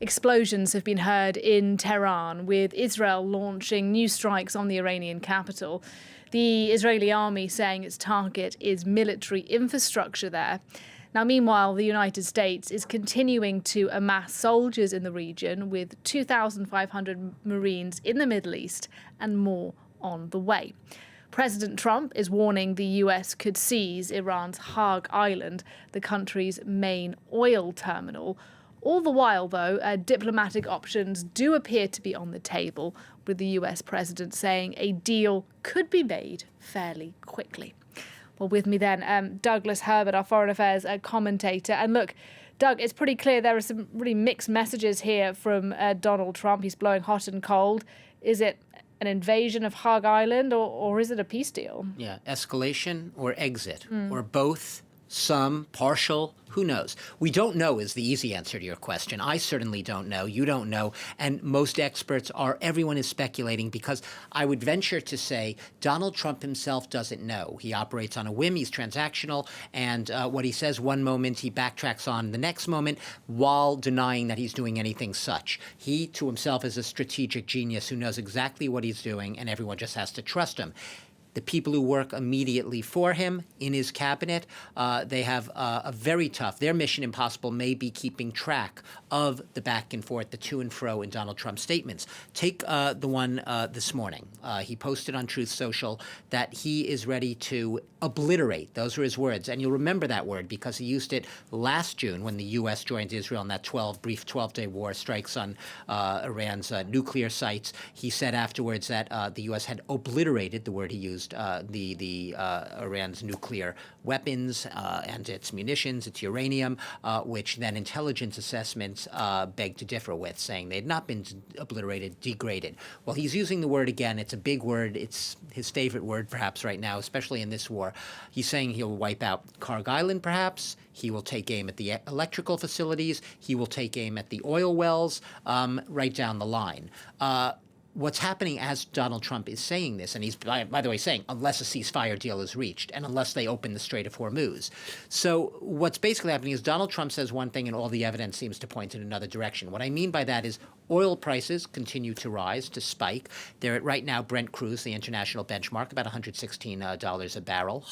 Explosions have been heard in Tehran, with Israel launching new strikes on the Iranian capital. The Israeli army saying its target is military infrastructure there. Now, meanwhile, the United States is continuing to amass soldiers in the region, with 2,500 Marines in the Middle East and more on the way. President Trump is warning the US could seize Iran's Kharg Island, the country's main oil terminal. All the while, though, diplomatic options do appear to be on the table, with the US president saying a deal could be made fairly quickly. Well, with me then, Douglas Herbert, our foreign affairs commentator. And look, Doug, it's pretty clear there are some really mixed messages here from Donald Trump. He's blowing hot and cold. Is it an invasion of Kharg Island, or is it a peace deal? Yeah, escalation or exit, or both, some, partial, who knows? We don't know is the easy answer to your question. I certainly don't know. You don't know. And most experts everyone is speculating, because I would venture to say Donald Trump himself doesn't know. He operates on a whim. He's transactional. And what he says one moment, he backtracks on the next moment, while denying that he's doing anything such. He, to himself, is a strategic genius who knows exactly what he's doing, and everyone just has to trust him. The people who work immediately for him in his cabinet, they have a very tough, their mission impossible may be keeping track of the back and forth, the to and fro in Donald Trump's statements. Take the one this morning. He posted on Truth Social that he is ready to obliterate. Those are his words. And you'll remember that word because he used it last June when the U.S. joined Israel in that brief 12-day war strikes on Iran's nuclear sites. He said afterwards that the U.S. had obliterated, the word he used, Iran's nuclear weapons and its munitions, its uranium, which then intelligence assessments beg to differ with, saying they had not been obliterated, degraded. Well, he's using the word again. It's a big word. It's his favorite word, perhaps, right now, especially in this war. He's saying he'll wipe out Kharg Island, perhaps. He will take aim at the electrical facilities. He will take aim at the oil wells, right down the line. What's happening as Donald Trump is saying this, and he's, by the way, saying unless a ceasefire deal is reached and unless they open the Strait of Hormuz. So what's basically happening is Donald Trump says one thing and all the evidence seems to point in another direction. What I mean by that is oil prices continue to rise, to spike. They're at right now Brent crude, the international benchmark, about $116 a barrel,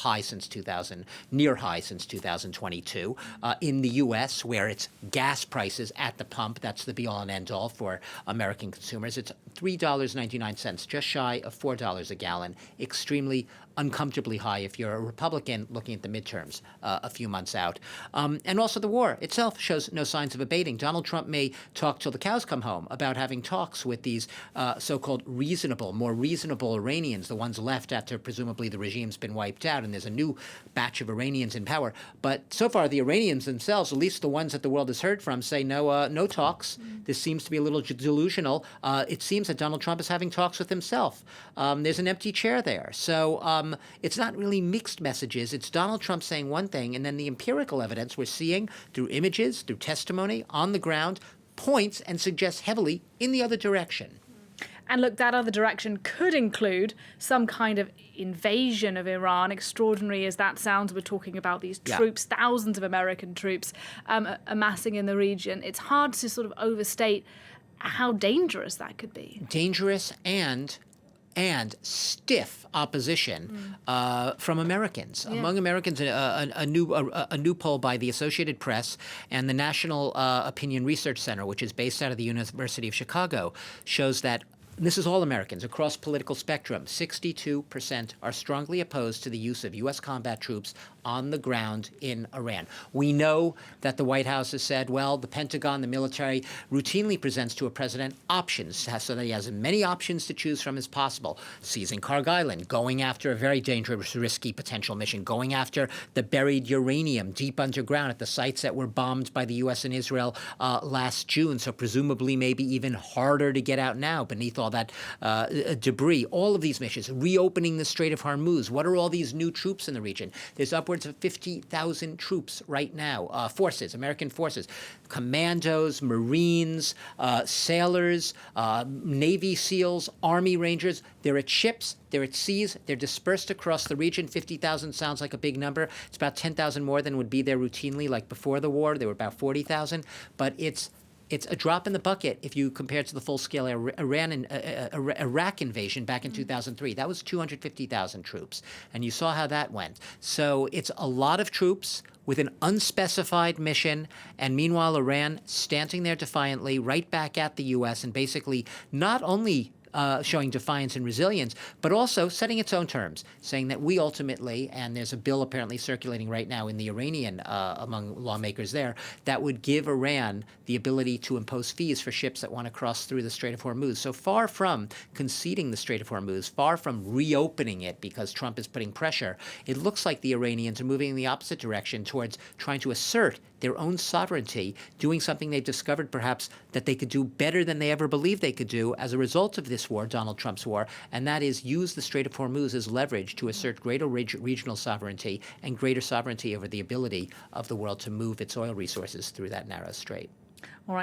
near high since 2022. In the U.S., where it's gas prices at the pump, that's the be-all and end-all for American consumers, it's $3.99, just shy of $4 a gallon, extremely uncomfortably high if you're a Republican looking at the midterms a few months out. And also the war itself shows no signs of abating. Donald Trump may talk till the cows come home about having talks with these so-called more reasonable Iranians, the ones left after presumably the regime's been wiped out and there's a new batch of Iranians in power. But so far the Iranians themselves, at least the ones that the world has heard from, say no talks. This seems to be a little delusional. It seems that Donald Trump is having talks with himself. There's an empty chair there. So it's not really mixed messages. It's Donald Trump saying one thing, and then the empirical evidence we're seeing through images, through testimony on the ground, points and suggests heavily in the other direction. And look, that other direction could include some kind of invasion of Iran. Extraordinary as that sounds, we're talking about these troops, thousands of American troops amassing in the region. It's hard to sort of overstate how dangerous that could be. Dangerous and stiff opposition from Americans. Yeah. Among Americans, a new poll by the Associated Press and the National Opinion Research Center, which is based out of the University of Chicago, shows that this is all Americans across political spectrum. 62% are strongly opposed to the use of U.S. combat troops on the ground in Iran. We know that the White House has said, well, the Pentagon, the military, routinely presents to a president options so that he has as many options to choose from as possible. Seizing Kharg Island, going after a very dangerous, risky potential mission, going after the buried uranium deep underground at the sites that were bombed by the U.S. and Israel last June, so presumably maybe even harder to get out now beneath all that debris. All of these missions, reopening the Strait of Hormuz. What are all these new troops in the region? There's upwards of 50,000 troops right now, American forces, commandos, Marines, sailors, Navy SEALs, Army Rangers. They're at ships, they're at seas, they're dispersed across the region. 50,000 sounds like a big number. It's about 10,000 more than would be there routinely, like before the war. There were about 40,000. But it's It's a drop in the bucket if you compare it to the full-scale Iraq invasion back in 2003. That was 250,000 troops, and you saw how that went. So it's a lot of troops with an unspecified mission, and meanwhile Iran standing there defiantly right back at the U.S. and basically not only showing defiance and resilience, but also setting its own terms, saying that we ultimately, and there's a bill apparently circulating right now in the Iranian, among lawmakers there, that would give Iran the ability to impose fees for ships that want to cross through the Strait of Hormuz. So far from conceding the Strait of Hormuz, far from reopening it because Trump is putting pressure, it looks like the Iranians are moving in the opposite direction towards trying to assert their own sovereignty, doing something they've discovered perhaps that they could do better than they ever believed they could do as a result of this war, Donald Trump's war, and that is use the Strait of Hormuz as leverage to assert greater regional sovereignty and greater sovereignty over the ability of the world to move its oil resources through that narrow strait.